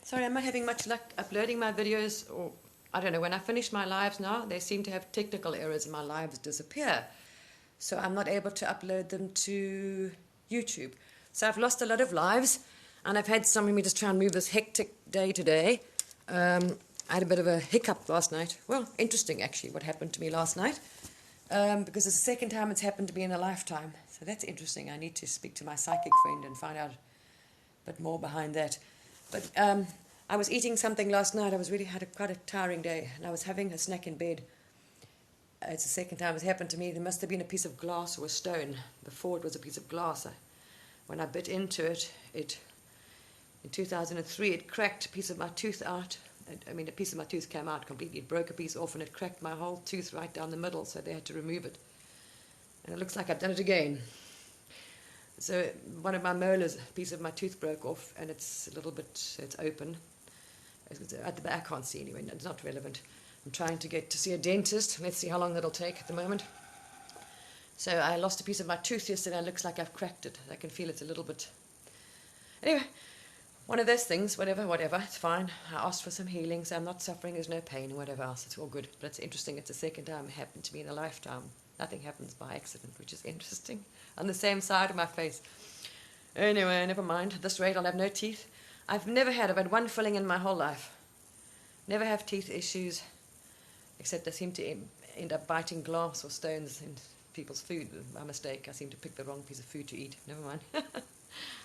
Sorry, I'm not having much luck uploading my videos, or I don't know, when I finish my lives now, they seem to have technical errors and my lives disappear. So I'm not able to upload them to YouTube. So I've lost a lot of lives, and I've had some of me just try and move this hectic day today. I had a bit of a hiccup last night. Well, interesting actually what happened to me last night, because it's the second time it's happened to me in a lifetime. So that's interesting. I need to speak to my psychic friend and find out a bit more behind that. But I was eating something last night. I was really had quite a tiring day, and I was having a snack in bed. It's the second time it's happened to me. There must have been a piece of glass or a stone. Before it was a piece of glass. When I bit into it, in 2003, it cracked a piece of my tooth out. I mean, a piece of my tooth came out completely. It broke a piece off, and it cracked my whole tooth right down the middle, so they had to remove it. And it looks like I've done it again. So one of my molars, a piece of my tooth broke off, and it's a little bit, it's open. At the back, I can't see anyway, it's not relevant. I'm trying to get to see a dentist. Let's see how long that'll take at the moment. So I lost a piece of my tooth yesterday, and it looks like I've cracked it. I can feel it's a little bit. Anyway, one of those things, whatever, it's fine. I asked for some healing, so I'm not suffering, there's no pain, whatever else, it's all good. But it's interesting, it's the second time it happened to me in a lifetime. Nothing happens by accident, which is interesting. On the same side of my face. Anyway, never mind. At this rate, I'll have no teeth. I've had one filling in my whole life. Never have teeth issues, except I seem to end up biting glass or stones in people's food. By mistake, I seem to pick the wrong piece of food to eat. Never mind.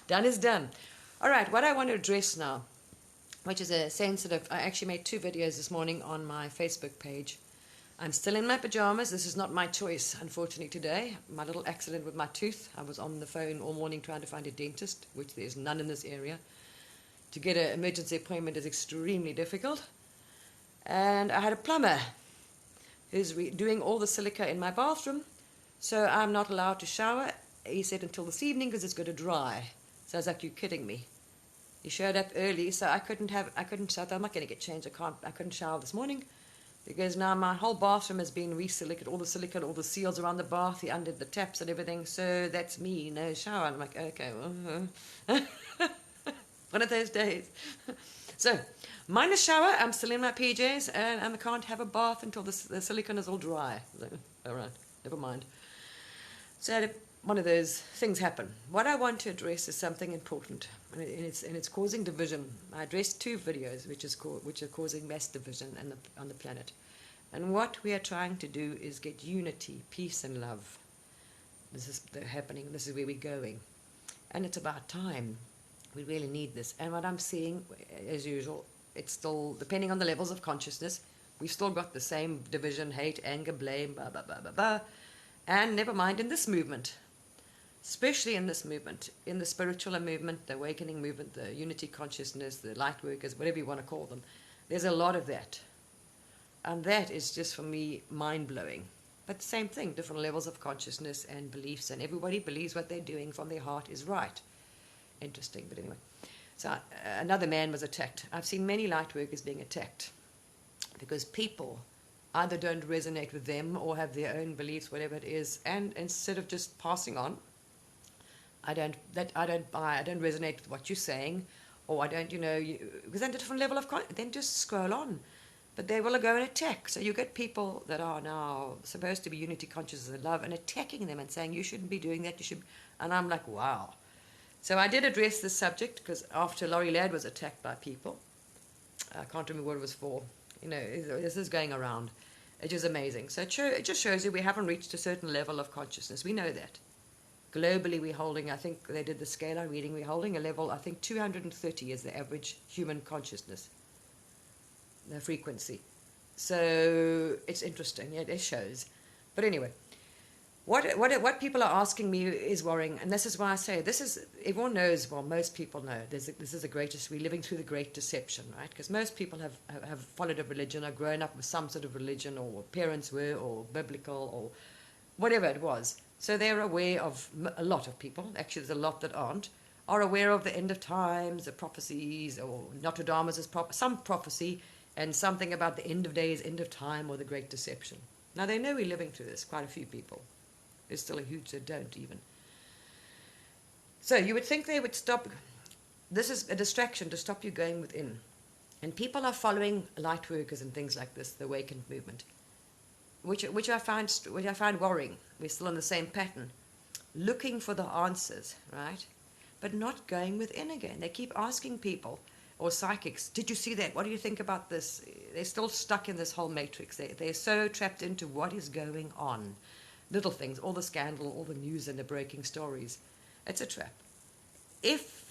Done is done. All right, what I want to address now, which is a sensitive... I actually made 2 videos this morning on my Facebook page. I'm still in my pajamas. This is not my choice, unfortunately, today. My little accident with my tooth. I was on the phone all morning trying to find a dentist, which there's none in this area. To get an emergency appointment is extremely difficult. And I had a plumber who's doing all the silica in my bathroom, so I'm not allowed to shower. He said until this evening because it's going to dry. So I was like, you're kidding me. He showed up early, so I couldn't shower. I'm not going to get changed. I couldn't shower this morning. Because now my whole bathroom has been re-silicated, all the silicone, all the seals around the bath, the under the taps and everything. So that's me, no shower. And I'm like, okay, well, one of those days. So, minus shower, I'm still in my PJs, and I can't have a bath until the silicone is all dry. So, all right, never mind. So one of those things happen. What I want to address is something important, and it's causing division. I addressed 2 videos which are causing mass division on the planet. And what we are trying to do is get unity, peace, and love. This is happening. This is where we're going. And it's about time. We really need this. And what I'm seeing, as usual, it's still, depending on the levels of consciousness, we've still got the same division, hate, anger, blame, blah, blah, blah, blah, blah. And never mind in this movement. Especially in this movement, in the spiritual movement, the awakening movement, the unity consciousness, the light workers, whatever you want to call them, there's a lot of that. And that is just, for me, mind-blowing. But the same thing, different levels of consciousness and beliefs, and everybody believes what they're doing from their heart is right. Interesting, but anyway. So another man was attacked. I've seen many light workers being attacked because people either don't resonate with them or have their own beliefs, whatever it is, and instead of just passing on, I don't resonate with what you're saying, or I don't, because they're at a different level of then just scroll on. But they will go and attack. So you get people that are now supposed to be unity conscious and love and attacking them and saying, you shouldn't be doing that, you should. And I'm like, wow. So I did address this subject because after Laurie Ladd was attacked by people, I can't remember what it was for. This is going around. It is amazing. So it just shows you we haven't reached a certain level of consciousness. We know that. Globally, we're holding, I think they did the scalar reading, we're holding a level, I think 230 is the average human consciousness, the frequency. So it's interesting, it shows. But anyway, what people are asking me is worrying, and this is why I say, everyone knows, well, most people know, this is the greatest, we're living through the great deception, right? Because most people have followed a religion or grown up with some sort of religion, or parents were, or biblical, or whatever it was. So they're aware of, a lot of people, actually there's a lot that aren't, are aware of the end of times, the prophecies, or Notre Dame is some prophecy, and something about the end of days, end of time, or the great deception. Now they know we're living through this, quite a few people. There's still a huge that don't even. So you would think they would stop this is a distraction to stop you going within. And people are following light workers and things like this, the awakened movement, which I find worrying. We're still in the same pattern, looking for the answers, right? But not going within again. They keep asking people or psychics, did you see that? What do you think about this? They're still stuck in this whole matrix. They're so trapped into what is going on. Little things, all the scandal, all the news and the breaking stories. It's a trap. If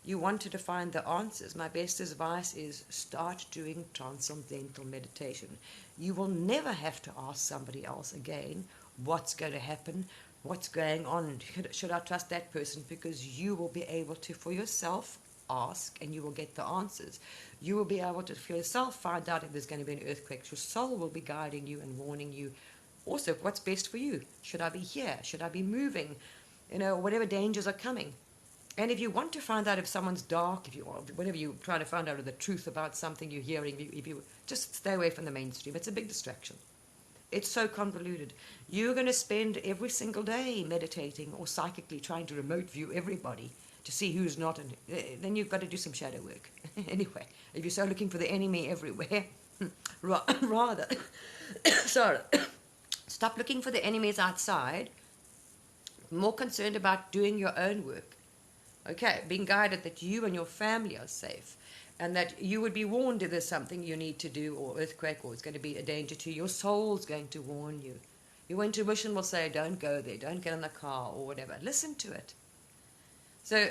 you wanted to find the answers, my best advice is start doing transcendental meditation. You will never have to ask somebody else again what's going to happen, what's going on, should I trust that person, because you will be able to, for yourself, ask and you will get the answers. You will be able to, for yourself, find out if there's going to be an earthquake. Your soul will be guiding you and warning you. Also, what's best for you? Should I be here? Should I be moving? Whatever dangers are coming. And if you want to find out if someone's dark, whenever you're trying to find out the truth about something you're hearing, if you just stay away from the mainstream. It's a big distraction. It's so convoluted. You're going to spend every single day meditating or psychically trying to remote view everybody to see who's not. And then you've got to do some shadow work. Anyway, if you're so looking for the enemy everywhere, rather, sorry, stop looking for the enemies outside. More concerned about doing your own work. Okay, being guided that you and your family are safe, and that you would be warned if there's something you need to do, or earthquake, or it's going to be a danger to you. Your soul's going to warn you. Your intuition will say, don't go there, don't get in the car, or whatever. Listen to it. So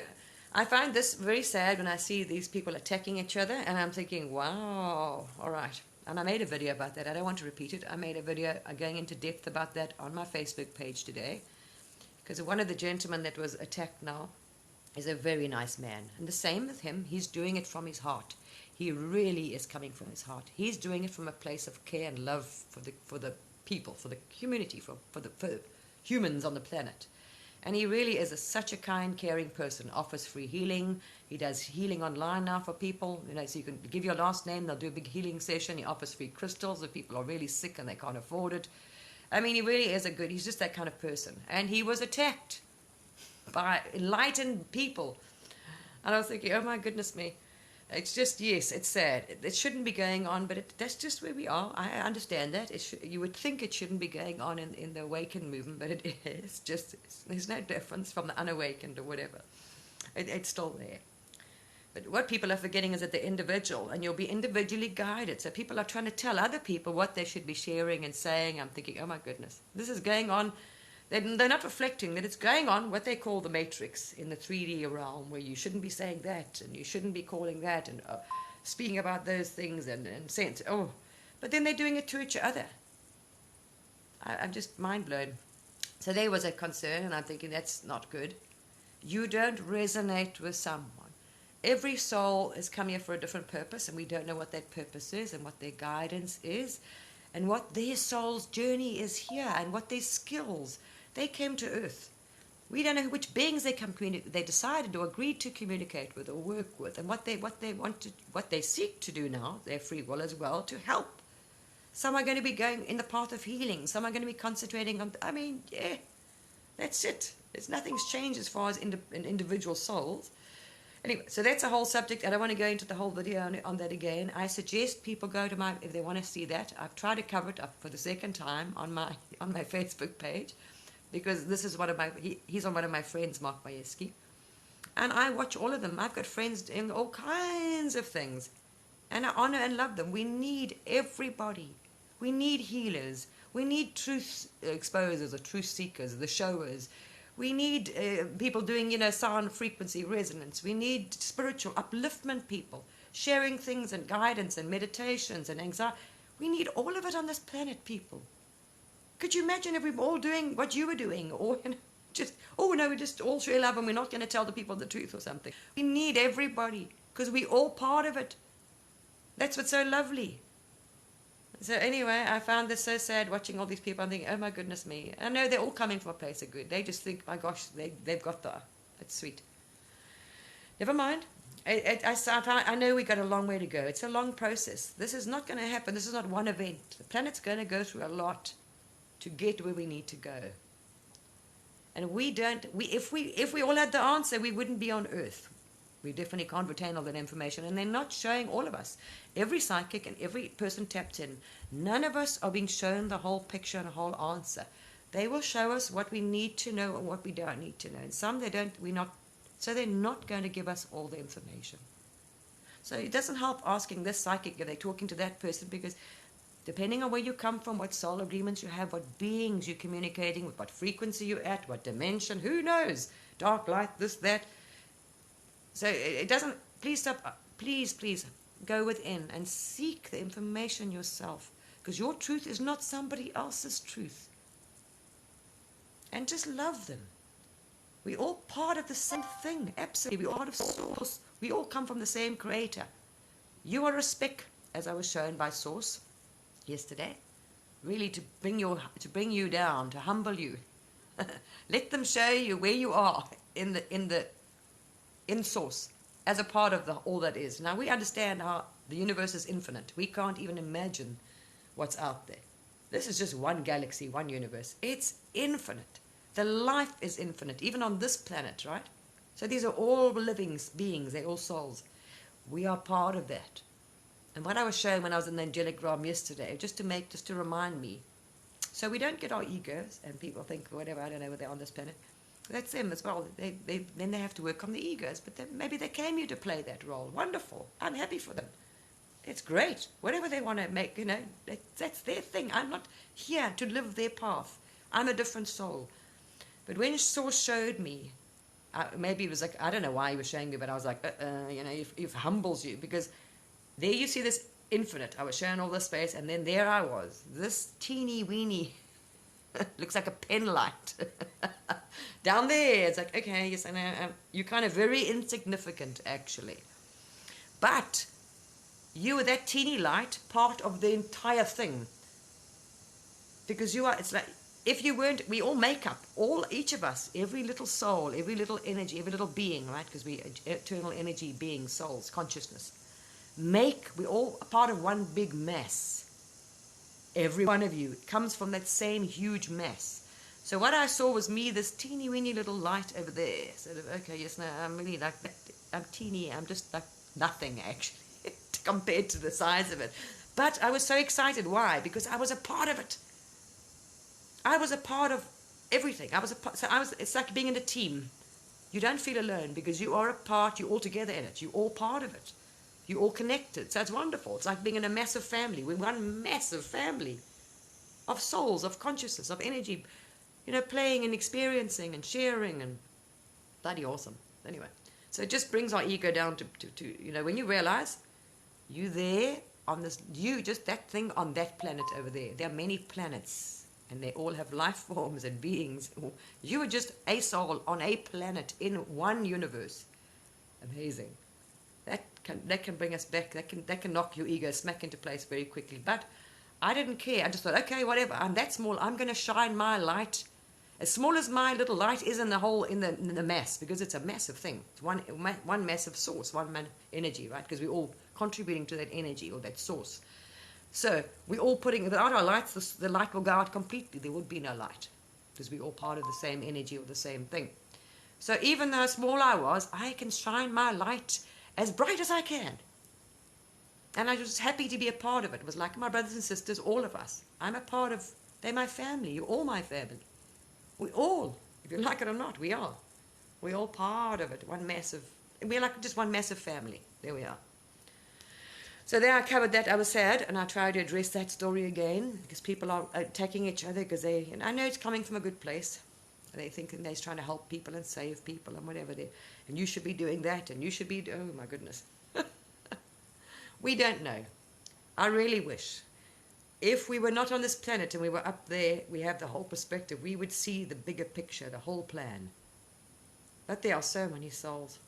I find this very sad when I see these people attacking each other, and I'm thinking, wow, all right. And I made a video about that. I don't want to repeat it. I made a video going into depth about that on my Facebook page today, because one of the gentlemen that was attacked now is a very nice man. And the same with him. He's doing it from his heart. He really is coming from his heart. He's doing it from a place of care and love for the people, for the community, for humans on the planet. And he really is such a kind, caring person. Offers free healing. He does healing online now for people. So you can give your last name, they'll do a big healing session. He offers free crystals if people are really sick and they can't afford it. I mean, he really is he's just that kind of person. And he was attacked by enlightened people. And I was thinking, oh my goodness me. It's just, yes, it's sad. It shouldn't be going on, but that's just where we are. I understand that. You would think it shouldn't be going on in the awakened movement, but it is. There's no difference from the unawakened or whatever. It's still there. But what people are forgetting is that they're individual, and you'll be individually guided. So people are trying to tell other people what they should be sharing and saying. I'm thinking, oh my goodness, this is going on. They're not reflecting that it's going on what they call the matrix in the 3D realm, where you shouldn't be saying that and you shouldn't be calling that and speaking about those things and sense. Oh, but then they're doing it to each other. I'm just mind blown. So there was a concern, and I'm thinking that's not good. You don't resonate with someone. Every soul has come here for a different purpose, and we don't know what that purpose is and what their guidance is and what their soul's journey is here and what their skills. They came to Earth. We don't know which beings they decided or agreed to communicate with or work with, and what they seek to do now, their free will as well, to help. Some are going to be going in the path of healing. Some are going to be concentrating on. That's it. Nothing's changed as far as individual souls. Anyway, so that's a whole subject. I don't want to go into the whole video on that again. I suggest people go to if they want to see that. I've tried to cover it up for the second time on my Facebook page, because this is he's on one of my friends, Mark Majewski, and I watch all of them. I've got friends doing all kinds of things, and I honor and love them. We need everybody. We need healers. We need truth exposers or truth seekers, the showers. We need people doing, sound frequency resonance. We need spiritual upliftment people, sharing things and guidance and meditations and anxiety. We need all of it on this planet, people. Could you imagine if we were all doing what you were doing? Or we just all share love and we're not going to tell the people the truth or something. We need everybody because we're all part of it. That's what's so lovely. So anyway, I found this so sad watching all these people. I'm thinking, oh my goodness me. I know they're all coming from a place of good. They just think, my gosh, they've got it's sweet. Never mind. I know we've got a long way to go. It's a long process. This is not going to happen. This is not one event. The planet's going to go through a lot to get where we need to go. And if we all had the answer, we wouldn't be on Earth. We definitely can't retain all that information, and they're not showing all of us. Every psychic and every person tapped in, none of us are being shown the whole picture and the whole answer. They will show us what we need to know and what we don't need to know. And some they don't, so they're not going to give us all the information. So it doesn't help asking this psychic if they're talking to that person, because depending on where you come from, what soul agreements you have, what beings you're communicating with, what frequency you're at, what dimension, who knows? Dark, light, this, that. So it doesn't, please stop, please go within and seek the information yourself, because your truth is not somebody else's truth. And just love them. We're all part of the same thing, absolutely. We're all part of Source. We all come from the same Creator. You are a speck, as I was shown by Source yesterday, really to bring you down, to humble you. Let them show you where you are in Source, as a part of all that is. Now we understand how the universe is infinite. We can't even imagine what's out there. This is just one galaxy, one universe. It's infinite. The life is infinite, even on this planet, right? So these are all living beings. They're all souls. We are part of that. And what I was showing when I was in the angelic realm yesterday, just to remind me. So we don't get our egos, and people think, whatever, I don't know, they're on this planet. That's them as well. Then they have to work on the egos. But maybe they came here to play that role. Wonderful. I'm happy for them. It's great. Whatever they want to make, that's their thing. I'm not here to live their path. I'm a different soul. But when Source showed me, maybe it was like, I don't know why he was showing me, but I was like, it humbles you. Because there you see this infinite. I was showing all this space, and then there I was. This teeny weeny, looks like a pen light. Down there, it's like, okay, yes, and you're kind of very insignificant, actually. But you were that teeny light, part of the entire thing. Because you are, it's like, if you weren't, we all make up, each of us, every little soul, every little energy, every little being, right? Because we eternal energy beings, souls, consciousness. We're all a part of one big mass. Every one of you comes from that same huge mass. So what I saw was me, this teeny weeny little light over there. Sort of, okay, yes, no, I'm really like, I'm teeny, I'm just like nothing actually, compared to the size of it. But I was so excited. Why? Because I was a part of it. I was a part of everything. It's like being in a team. You don't feel alone because you are a part, you're all together in it. You're all part of it. You're all connected. So it's wonderful. It's like being in a massive family. We're one massive family of souls, of consciousness, of energy, playing and experiencing and sharing, and bloody awesome. Anyway, so it just brings our ego down to when you realize you there on this, just that thing on that planet over there. There are many planets, and they all have life forms and beings. You are just a soul on a planet in one universe. Amazing. That can bring us back. That can knock your ego smack into place very quickly. But I didn't care. I just thought, okay, whatever. I'm that small. I'm going to shine my light, as small as my little light is in the mass, because it's a massive thing. It's one massive source, one energy, right? Because we're all contributing to that energy or that source. So we're all putting, without our lights, the light will go out completely. There would be no light, because we're all part of the same energy or the same thing. So even though small I was, I can shine my light as bright as I can. And I was happy to be a part of it. It was like my brothers and sisters, all of us. I'm a part of, they're my family. You're all my family. We all, if you like it or not, we are. We're all part of it. We're like just one massive family. There we are. So there I covered that. I was sad, and I tried to address that story again, because people are attacking each other, because I know it's coming from a good place. They think they're trying to help people and save people and whatever. And you should be doing that, and you should be, oh my goodness. We don't know. I really wish. If we were not on this planet and we were up there, we have the whole perspective, we would see the bigger picture, the whole plan. But there are so many souls.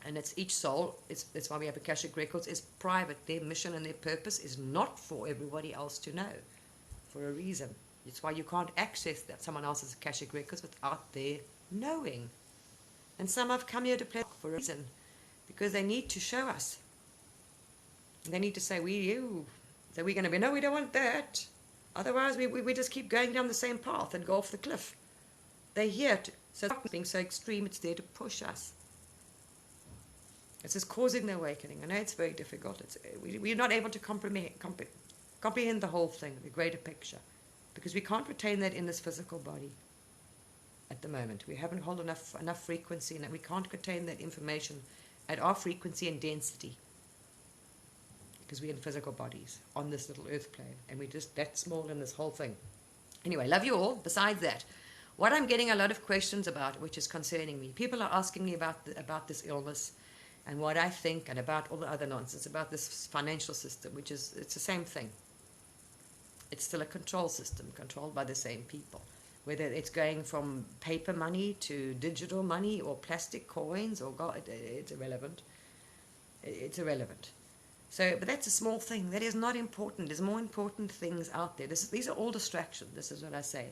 And it's each soul, that's why we have Akashic Records, is private. Their mission and their purpose is not for everybody else to know, for a reason. It's why you can't access someone else's Akashic Records without their knowing. And some have come here to play for a reason, because they need to show us. They need to say, so we're going to be, no, we don't want that. Otherwise, we just keep going down the same path and go off the cliff. They're here to, so being so extreme, it's there to push us. It says causing the awakening. I know it's very difficult. We're not able to comprehend the whole thing, the greater picture, because we can't retain that in this physical body at the moment. We haven't held enough frequency, and we can't contain that information at our frequency and density, because we're in physical bodies on this little earth plane, and we're just that small in this whole thing. Anyway, love you all. Besides that, what I'm getting a lot of questions about, which is concerning me, people are asking me about this illness and what I think, and about all the other nonsense, about this financial system, which is, it's the same thing. It's still a control system, controlled by the same people. Whether it's going from paper money to digital money or plastic coins, or God, it's irrelevant. It's irrelevant. So, but that's a small thing. That is not important. There's more important things out there. These are all distractions. This is what I say.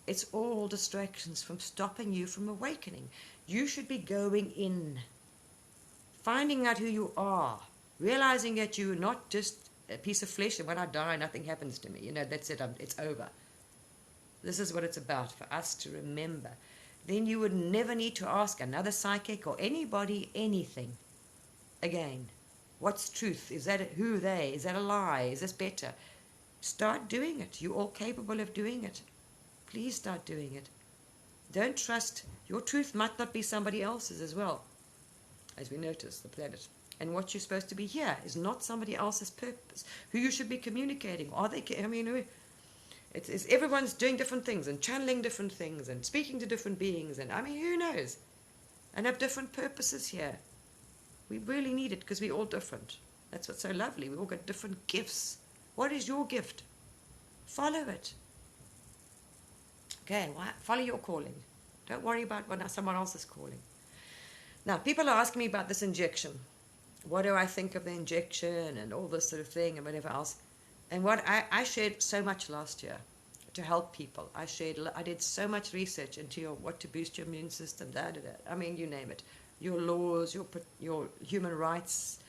It's all distractions from stopping you from awakening. You should be going in, finding out who you are, realizing that you're not just a piece of flesh, and when I die, nothing happens to me. That's it. It's over. This is what it's about, for us to remember. Then you would never need to ask another psychic or anybody anything again. What's truth? Is that who they? Is that a lie? Is this better? Start doing it. You're all capable of doing it. Please start doing it. Don't trust. Your truth might not be somebody else's as well, as we notice, the planet. And what you're supposed to be here is not somebody else's purpose. Who you should be communicating. Are they? It's everyone's doing different things and channeling different things and speaking to different beings, and who knows? And have different purposes here. We really need it, because we're all different. That's what's so lovely. We all got different gifts. What is your gift? Follow it. Okay, follow your calling. Don't worry about what someone else is calling. Now, people are asking me about this injection. What do I think of the injection and all this sort of thing and whatever else? And what I shared so much last year to help people. I did so much research into what to boost your immune system, you name it. Your laws, your human rights,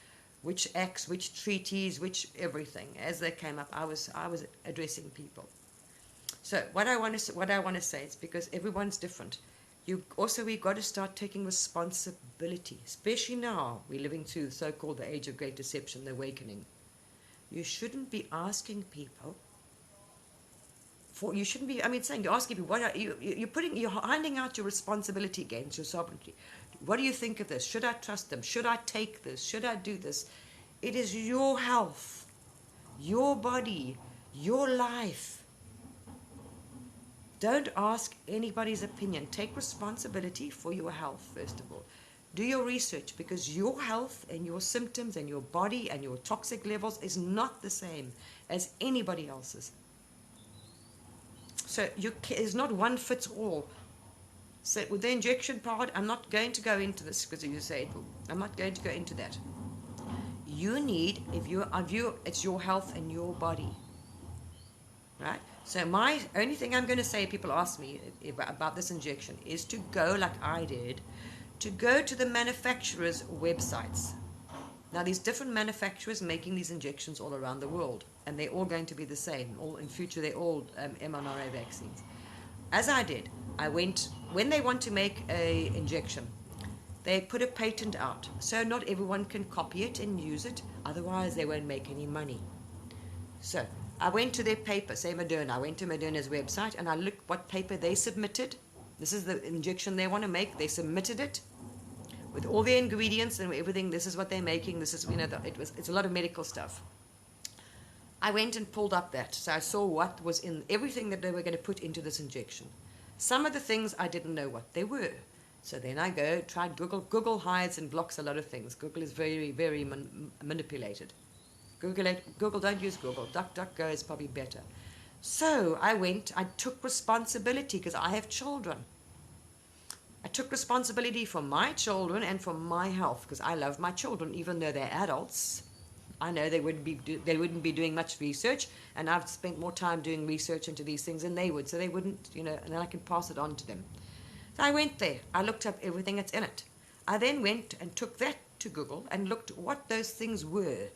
which acts, which treaties, which everything. As they came up, I was addressing people. So what I want to say is, because everyone's different, we've got to start taking responsibility, especially now we're living through the so-called the age of great deception, the awakening. You shouldn't be asking people you shouldn't be, saying, you're asking people, you're handing out your responsibility against your sovereignty. What do you think of this? Should I trust them? Should I take this? Should I do this? It is your health, your body, your life. Don't ask anybody's opinion. Take responsibility for your health, first of all. Do your research, because your health and your symptoms and your body and your toxic levels is not the same as anybody else's. So there's not one fits all. So with the injection part, I'm not going to go into this, because you say I'm not going to go into that. You need, it's your health and your body, right? So my only thing I'm going to say, people ask me about this injection, is to go like I did, to go to the manufacturers' websites. Now, there's different manufacturers making these injections all around the world, and they're all going to be the same. In future, they're all mRNA vaccines. As I did, I went, when they want to make a injection, they put a patent out, so not everyone can copy it and use it, otherwise they won't make any money. So I went to their paper, say Moderna. I went to Moderna's website and I looked what paper they submitted. This is the injection they want to make. They submitted it with all the ingredients and everything. This is what they're making. This is, it's a lot of medical stuff. I went and pulled up that, so I saw what was in everything that they were going to put into this injection. Some of the things I didn't know what they were. So then I tried Google. Google hides and blocks a lot of things. Google is very, very manipulated. Google, don't use Google. DuckDuckGo is probably better. So I took responsibility, because I have children. I took responsibility for my children and for my health, because I love my children, even though they're adults. I know they wouldn't be doing much research, and I've spent more time doing research into these things than they would, so they wouldn't, and then I can pass it on to them. So I went there. I looked up everything that's in it. I then went and took that to Google and looked what those things were.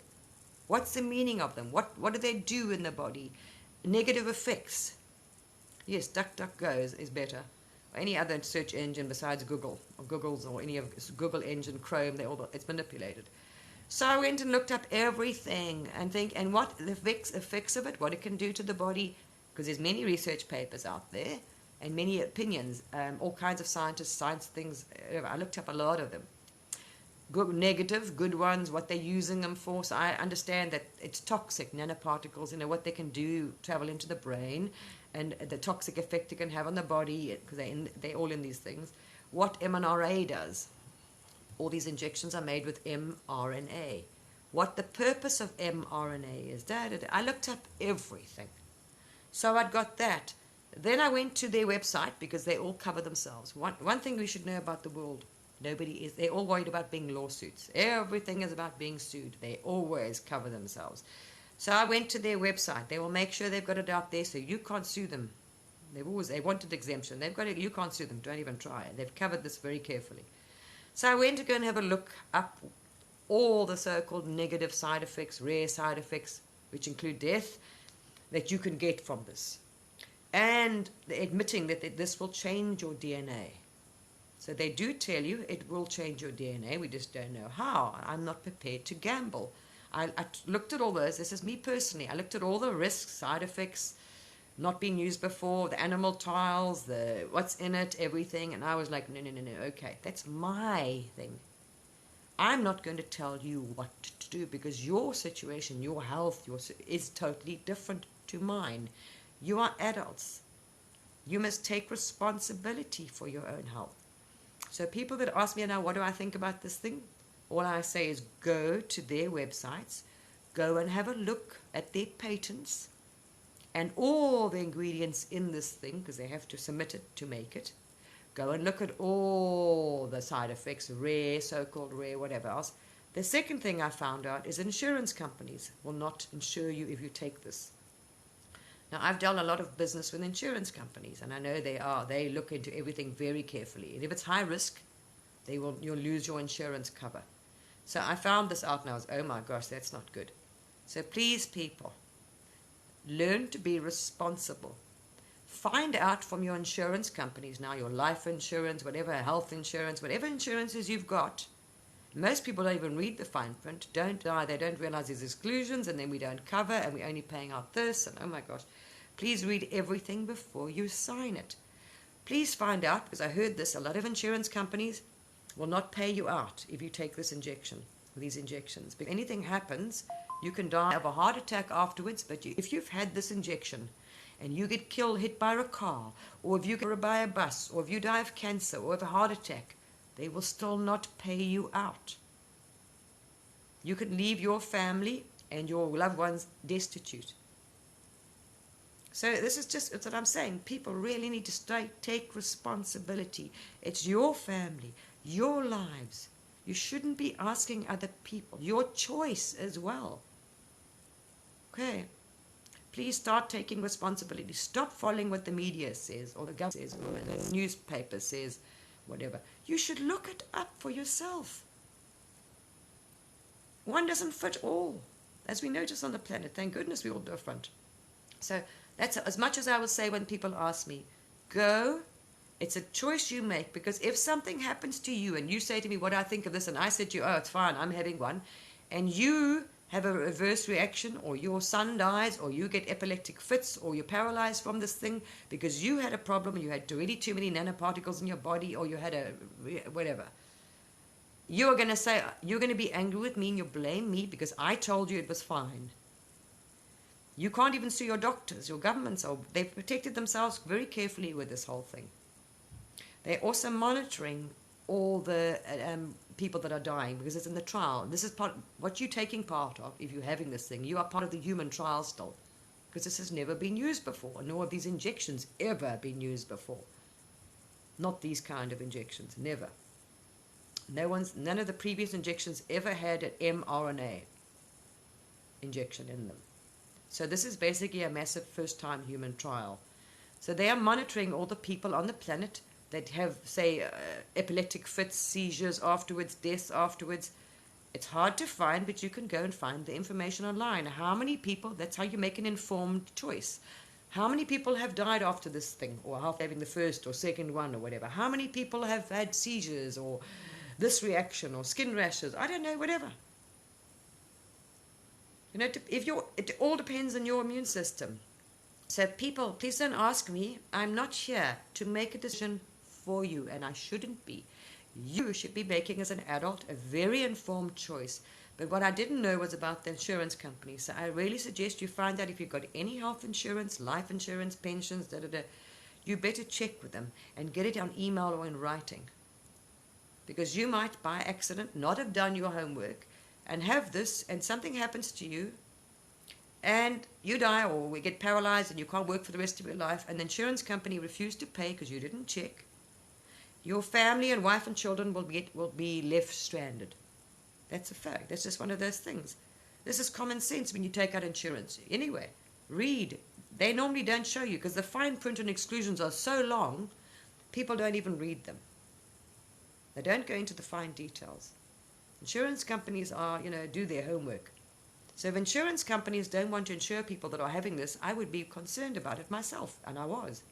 What's the meaning of them? What do they do in the body? Negative effects. Yes, DuckDuckGo is better. any other search engine besides Google or Google's or any of Google engine, Chrome, it's manipulated. So I went and looked up everything and what the effects of it, what it can do to the body, because there's many research papers out there and many opinions, all kinds of science things. I looked up a lot of them. Good, negative, good ones, what they're using them for. So I understand that it's toxic, nanoparticles, what they can do, travel into the brain, and the toxic effect it can have on the body, because they're all in these things. What mRNA does. All these injections are made with mRNA. What the purpose of mRNA is. I looked up everything. So I'd got that. Then I went to their website, because they all cover themselves. One thing we should know about the world, they're all worried about being lawsuits. Everything is about being sued. They always cover themselves. So I went to their website. They will make sure they've got it out there so you can't sue them. They wanted exemption. They've got it, you can't sue them. Don't even try it. They've covered this very carefully. So I went to go and have a look up all the so-called negative side effects, rare side effects, which include death, that you can get from this. And admitting that this will change your DNA. So they do tell you it will change your DNA. We just don't know how. I'm not prepared to gamble. I looked at all those. This is me personally. I looked at all the risks, side effects, not being used before, the animal trials, what's in it, everything. And I was like, no, okay, that's my thing. I'm not going to tell you what to do, because your situation, your health, is totally different to mine. You are adults. You must take responsibility for your own health. So people that ask me now, what do I think about this thing? All I say is go to their websites, go and have a look at their patents and all the ingredients in this thing, because they have to submit it to make it. Go and look at all the side effects, rare, so-called rare, whatever else. The second thing I found out is insurance companies will not insure you if you take this. Now, I've done a lot of business with insurance companies, and I know they look into everything very carefully. And if it's high risk, you'll lose your insurance cover. So I found this out and I was, oh my gosh, that's not good. So please, people, learn to be responsible. Find out from your insurance companies now, your life insurance, whatever, health insurance, whatever insurances you've got. Most people don't even read the fine print, they don't realize there's exclusions, and then we don't cover, and we're only paying out this, and oh my gosh. Please read everything before you sign it. Please find out, because I heard this, a lot of insurance companies will not pay you out if you take this injection, these injections. If anything happens, you can die of a heart attack afterwards, but if you've had this injection, and you get hit by a car, or if you get hit by a bus, or if you die of cancer, or of a heart attack, they will still not pay you out. You could leave your family and your loved ones destitute. So this is just what I'm saying. People really need to take responsibility. It's your family, your lives. You shouldn't be asking other people. Your choice as well. Okay. Please start taking responsibility. Stop following what the media says, or the government says, or the newspaper says, whatever. You should look it up for yourself. One doesn't fit all. As we notice on the planet, thank goodness we're all different. So that's as much as I will say when people ask me, go. It's a choice you make, because if something happens to you and you say to me, what do I think of this? And I said to you, oh, it's fine, I'm having one. And you have a reverse reaction, or your son dies, or you get epileptic fits, or you're paralyzed from this thing because you had a problem, you had already too many nanoparticles in your body, or you had whatever. You're going to say, you're going to be angry with me and you blame me because I told you it was fine. You can't even sue your doctors, your governments. They've protected themselves very carefully with this whole thing. They're also monitoring all the people that are dying, because it's in the trial. This is what you're taking part of. If you're having this thing, you are part of the human trial still, because this has never been used before, nor have these injections ever been used before. Not these kind of injections, never. None of the previous injections ever had an mRNA injection in them. So this is basically a massive first-time human trial. So they are monitoring all the people on the planet that have, say, epileptic fits, seizures afterwards, deaths afterwards. It's hard to find, but you can go and find the information online. How many people, that's how you make an informed choice. How many people have died after this thing, or after having the first or second one or whatever? How many people have had seizures or this reaction or skin rashes? I don't know, whatever. You know, it all depends on your immune system. So people, please don't ask me. I'm not here to make a decision for you, and I shouldn't be. You should be making, as an adult, a very informed choice. But what I didn't know was about the insurance company. So I really suggest you find out if you've got any health insurance, life insurance, pensions, You better check with them and get it on email or in writing. Because you might, by accident, not have done your homework and have this, and something happens to you, and you die, or we get paralyzed and you can't work for the rest of your life, and the insurance company refused to pay because you didn't check. Your family and wife and children will be left stranded. That's a fact. That's just one of those things. This is common sense when you take out insurance. Anyway, read. They normally don't show you because the fine print and exclusions are so long, people don't even read them. They don't go into the fine details. Insurance companies do their homework. So if insurance companies don't want to insure people that are having this, I would be concerned about it myself, and I was.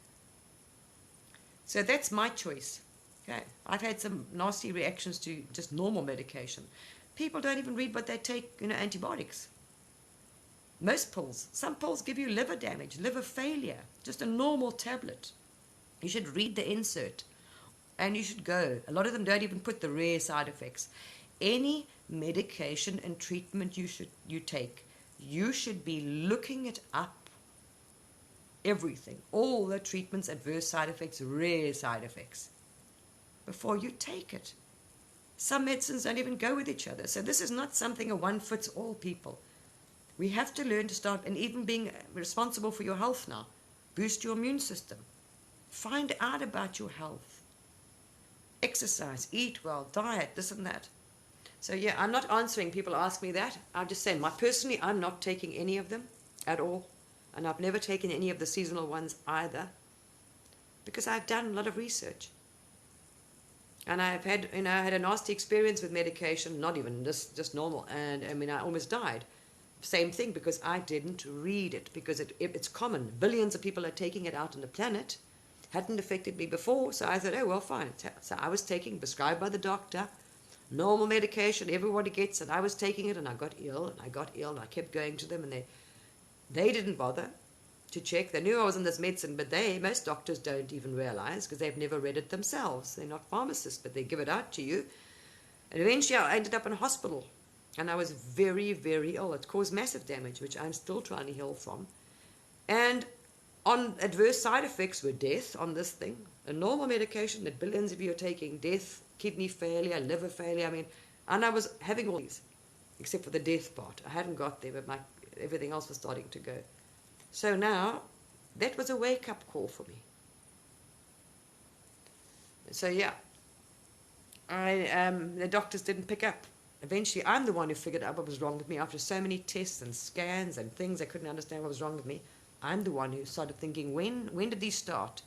So that's my choice. Okay, I've had some nasty reactions to just normal medication. People don't even read what they take, antibiotics. Most pills, some pills give you liver damage, liver failure, just a normal tablet. You should read the insert, and you should go. A lot of them don't even put the rare side effects. Any medication and treatment you take, you should be looking it up. Everything, all the treatments, adverse side effects, rare side effects, before you take it. Some medicines don't even go with each other. So this is not something a one-fits-all, people. We have to learn to start, and even being responsible for your health now. Boost your immune system. Find out about your health. Exercise, eat well, diet, this and that. So yeah, I'm not answering. People ask me that. I'm just saying, personally, I'm not taking any of them at all. And I've never taken any of the seasonal ones either, because I've done a lot of research. And I've had, I had a nasty experience with medication, not even just normal. And I almost died. Same thing, because I didn't read it, because it's common. Billions of people are taking it out on the planet. Hadn't affected me before, so I thought, oh, well, fine. So I was taking, prescribed by the doctor, normal medication everybody gets, and I was taking it, and I got ill, and I kept going to them, and they didn't bother to check. They knew I was on this medicine, but most doctors don't even realize, because they've never read it themselves. They're not pharmacists, but they give it out to you. And eventually I ended up in a hospital, and I was very, very ill. It caused massive damage, which I'm still trying to heal from. And on adverse side effects were death on this thing, a normal medication that billions of you are taking, death, kidney failure, liver failure, and I was having all these, except for the death part. I hadn't got there, but everything else was starting to go. So now, that was a wake-up call for me. So yeah, the doctors didn't pick up. Eventually, I'm the one who figured out what was wrong with me after so many tests and scans and things. I couldn't understand what was wrong with me. I'm the one who started thinking, when did these start?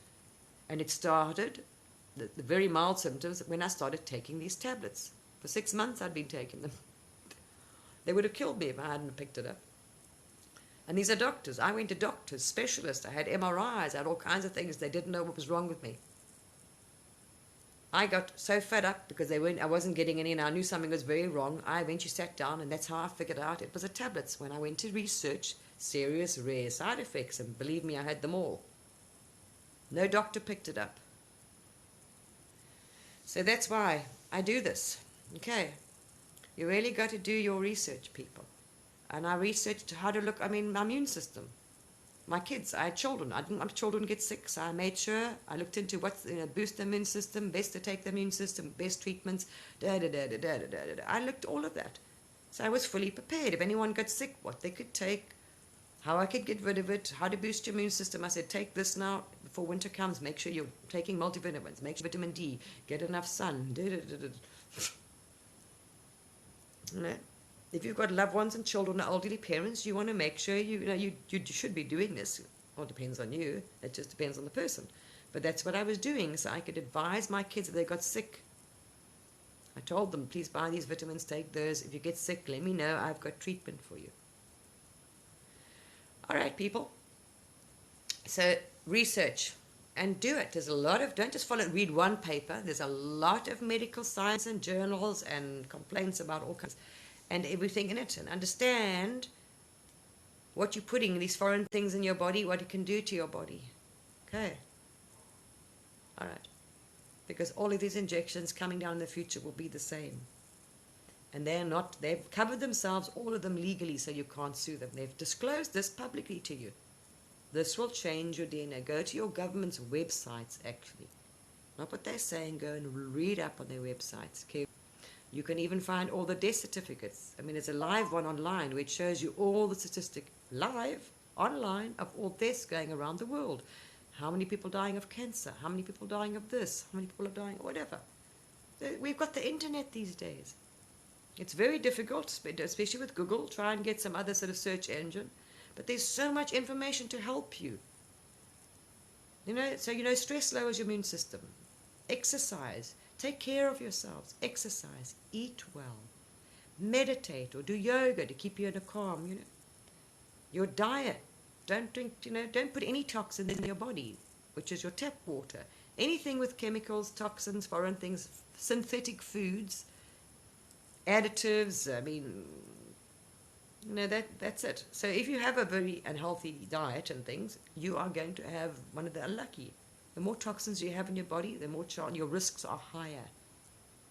And it started, the very mild symptoms, when I started taking these tablets. For 6 months I'd been taking them. They would have killed me if I hadn't picked it up. And these are doctors. I went to doctors, specialists. I had MRIs. I had all kinds of things. They didn't know what was wrong with me. I got so fed up because I wasn't getting any, and I knew something was very wrong. I eventually sat down, and that's how I figured out it was the tablets. When I went to research serious, rare side effects, and believe me, I had them all. No doctor picked it up. So that's why I do this. Okay, you really got to do your research, people. And I researched how to look, my immune system. My kids, I had children. I didn't want children to get sick, so I made sure. I looked into what's boost the immune system, best to take the immune system, best treatments, I looked all of that. So I was fully prepared. If anyone got sick, what they could take, how I could get rid of it, how to boost your immune system. I said, take this now before winter comes. Make sure you're taking multivitamins. Make sure vitamin D. Get enough sun. If you've got loved ones and children or elderly parents, you want to make sure you should be doing this. Well, it depends on you. It just depends on the person. But that's what I was doing, so I could advise my kids if they got sick. I told them, please buy these vitamins, take those. If you get sick, let me know. I've got treatment for you. All right, people. So research and do it. There's a lot of, don't just read one paper. There's a lot of medical science and journals and complaints about all kinds and everything in it, and understand what you're putting, these foreign things in your body, what it can do to your body. Okay. All right. Because all of these injections coming down in the future will be the same. And they've covered themselves, all of them legally, so you can't sue them. They've disclosed this publicly to you. This will change your DNA. Go to your government's websites, actually. Not what they're saying, go and read up on their websites. Okay. You can even find all the death certificates. I mean, there's a live one online which shows you all the statistics, live, online, of all deaths going around the world. How many people dying of cancer? How many people dying of this? How many people are dying? Whatever. We've got the internet these days. It's very difficult, especially with Google. Try and get some other sort of search engine. But there's so much information to help you. So stress lowers your immune system. Exercise. Take care of yourselves. Exercise. Eat well. Meditate or do yoga to keep you in a calm. Your diet. Don't drink, don't put any toxins in your body, which is your tap water. Anything with chemicals, toxins, foreign things, synthetic foods, additives, I mean, that's it. So if you have a very unhealthy diet and things, you are going to have one of the unlucky. The more toxins you have in your body, the more your risks are higher.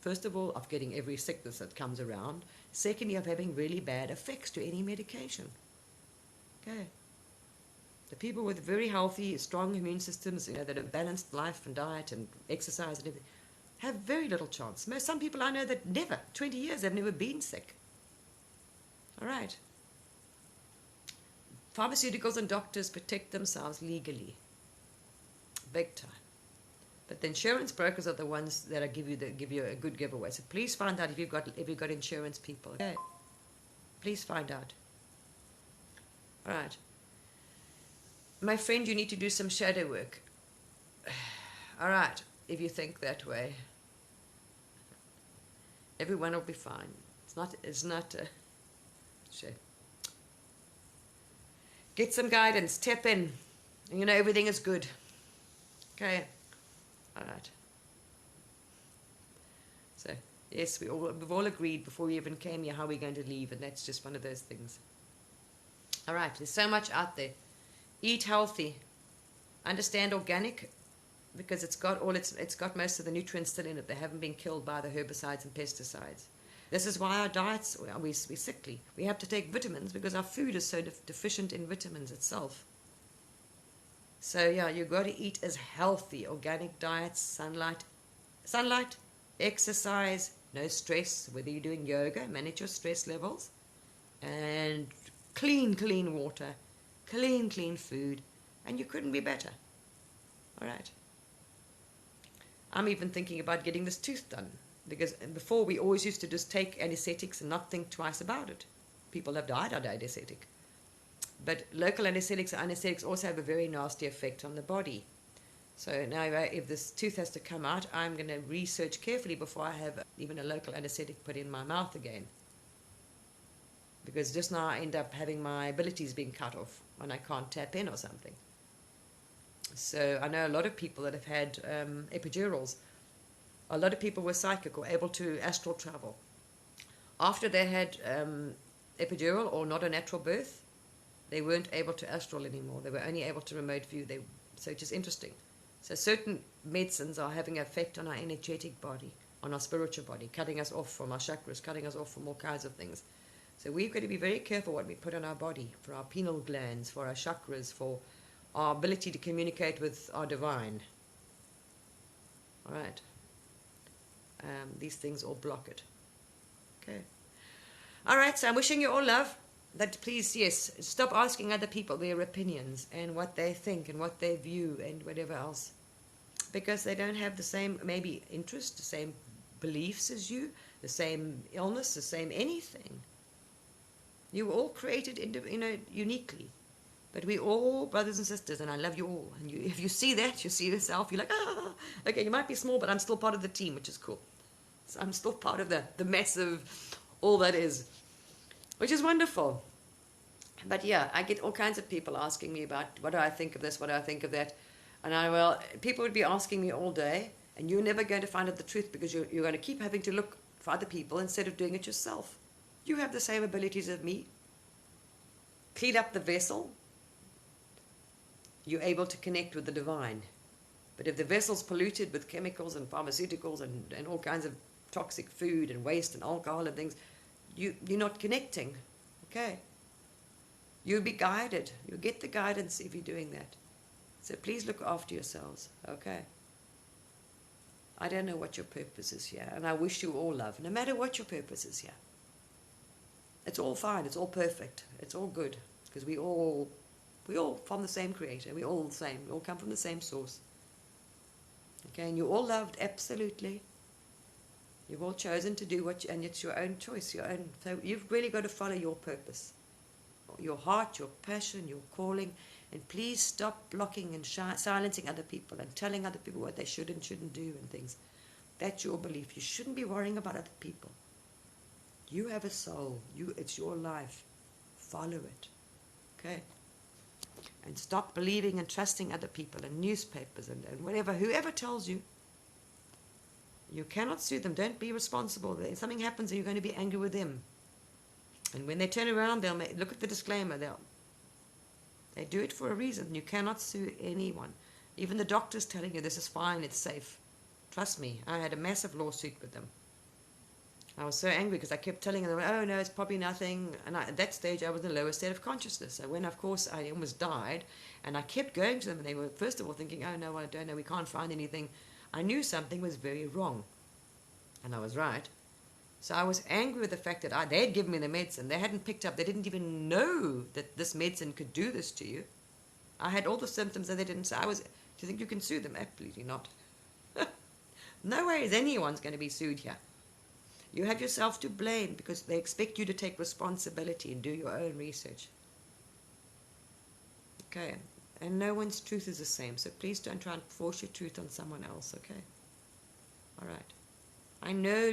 First of all, of getting every sickness that comes around. Secondly, of having really bad effects to any medication. Okay. The people with very healthy, strong immune systems, that have balanced life and diet and exercise and everything, have very little chance. Some people I know that never, 20 years, they've never been sick. All right. Pharmaceuticals and doctors protect themselves legally. Big time. But the insurance brokers are the ones that give you a good giveaway. So please find out if you've got insurance people. Okay. Please find out. All right. My friend, you need to do some shadow work. All right, if you think that way. Everyone will be fine. It's not sure. Get some guidance, tap in. Everything is good. Okay. All right. So, yes, we've all agreed before we even came here how we're going to leave, and that's just one of those things. All right, there's so much out there. Eat healthy. Understand organic, because it's got most of the nutrients still in it. They haven't been killed by the herbicides and pesticides. This is why our diets, we're sickly. We have to take vitamins because our food is so deficient in vitamins itself. So yeah, you've got to eat as healthy, organic diets, sunlight, exercise, no stress, whether you're doing yoga, manage your stress levels, and clean water, clean food, and you couldn't be better. All right. I'm even thinking about getting this tooth done, because before we always used to just take anesthetics and not think twice about it. People have died on anesthetic. But local anesthetics also have a very nasty effect on the body. So now if this tooth has to come out, I'm going to research carefully before I have even a local anesthetic put in my mouth again. Because just now I end up having my abilities being cut off when I can't tap in or something. So I know a lot of people that have had epidurals. A lot of people were psychic or able to astral travel. After they had epidural or not a natural birth, they weren't able to astral anymore. They were only able to remote view. So it's just interesting. So certain medicines are having an effect on our energetic body, on our spiritual body, cutting us off from our chakras, cutting us off from all kinds of things. So we've got to be very careful what we put on our body, for our pineal glands, for our chakras, for our ability to communicate with our divine. All right. These things all block it. Okay. All right, so I'm wishing you all love. That please, yes, stop asking other people their opinions and what they think and what they view and whatever else. Because they don't have the same, maybe, interest, the same beliefs as you, the same illness, the same anything. You were all created, uniquely. But we all brothers and sisters, and I love you all. And if you see that, you see yourself, you're like, okay, you might be small, but I'm still part of the team, which is cool. So I'm still part of the massive, all that is, which is wonderful. But yeah, I get all kinds of people asking me about what do I think of this, what do I think of that. And well, people would be asking me all day, and you're never going to find out the truth because you're going to keep having to look for other people instead of doing it yourself. You have the same abilities as me. Clean up the vessel, you're able to connect with the divine. But if the vessel's polluted with chemicals and pharmaceuticals and all kinds of toxic food and waste and alcohol and things, you're not connecting. Okay? You'll be guided. You'll get the guidance if you're doing that. So please look after yourselves. Okay? I don't know what your purpose is here, and I wish you all love, no matter what your purpose is here. It's all fine. It's all perfect. It's all good because we all from the same creator. We're all the same. We all come from the same source. Okay, and you're all loved, absolutely. You've all chosen to do and it's your own choice, your own. So you've really got to follow your purpose, your heart, your passion, your calling, and please stop blocking and silencing other people and telling other people what they should and shouldn't do and things. That's your belief. You shouldn't be worrying about other people. You have a soul. It's your life. Follow it. Okay? And stop believing and trusting other people and newspapers and whatever. Whoever tells you, you cannot sue them. Don't be responsible. If something happens, you're going to be angry with them. And when they turn around, they'll look at the disclaimer. They do it for a reason. You cannot sue anyone. Even the doctor's telling you this is fine, it's safe. Trust me, I had a massive lawsuit with them. I was so angry because I kept telling them, oh no, it's probably nothing. And at that stage, I was in the lowest state of consciousness. So when, of course, I almost died, and I kept going to them, and they were, first of all, thinking, oh no, I don't know, we can't find anything. I knew something was very wrong. And I was right. So I was angry with the fact that they had given me the medicine. They hadn't picked up, they didn't even know that this medicine could do this to you. I had all the symptoms that they didn't say. Do you think you can sue them? Absolutely not. No way is anyone's going to be sued here. You have yourself to blame because they expect you to take responsibility and do your own research. Okay? And no one's truth is the same, so please don't try and force your truth on someone else, okay? All right. I know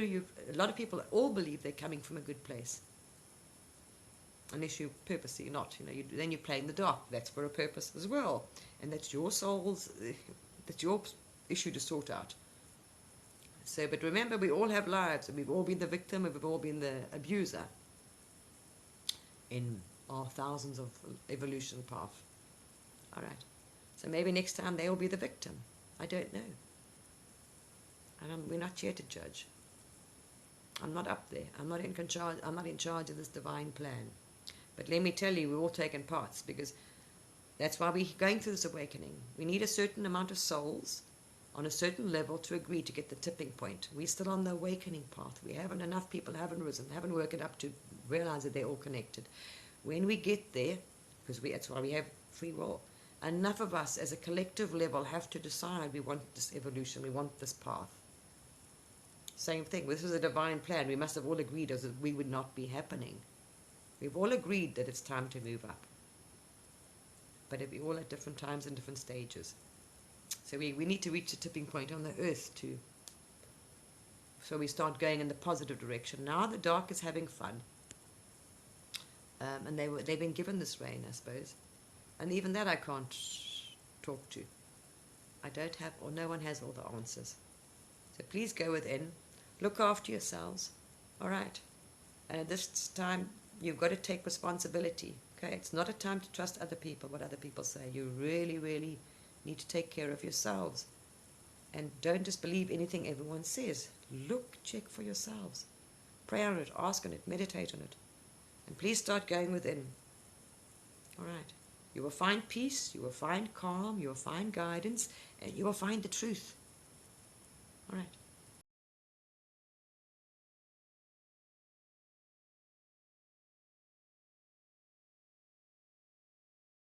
a lot of people all believe they're coming from a good place. Unless you purposely not, then you're playing the dark. That's for a purpose as well. And that's your that's your issue to sort out. So, but remember, we all have lives, and we've all been the victim, and we've all been the abuser in our thousands of evolution path. All right. So maybe next time they will be the victim. I don't know. And we're not here to judge. I'm not up there. I'm not in charge of this divine plan. But let me tell you, we've all taken parts because that's why we're going through this awakening. We need a certain amount of souls on a certain level to agree to get the tipping point. We're still on the awakening path. We haven't enough people haven't risen, haven't worked it up to realize that they're all connected. When we get there, because that's why we have free will, enough of us as a collective level have to decide we want this evolution, we want this path. Same thing. This is a divine plan. We must have all agreed as we would not be happening. We've all agreed that it's time to move up. But we're all at different times and different stages. So we need to reach a tipping point on the earth too. So we start going in the positive direction. Now the dark is having fun. And they've been given this reign, I suppose. And even that I can't talk to. I don't have, or no one has all the answers. So please go within. Look after yourselves. All right. And at this time, you've got to take responsibility. Okay? It's not a time to trust other people, what other people say. You really, really need to take care of yourselves. And don't just believe anything everyone says. Look, check for yourselves. Pray on it, ask on it, meditate on it. And please start going within. All right. You will find peace, you will find calm, you will find guidance, and you will find the truth. All right.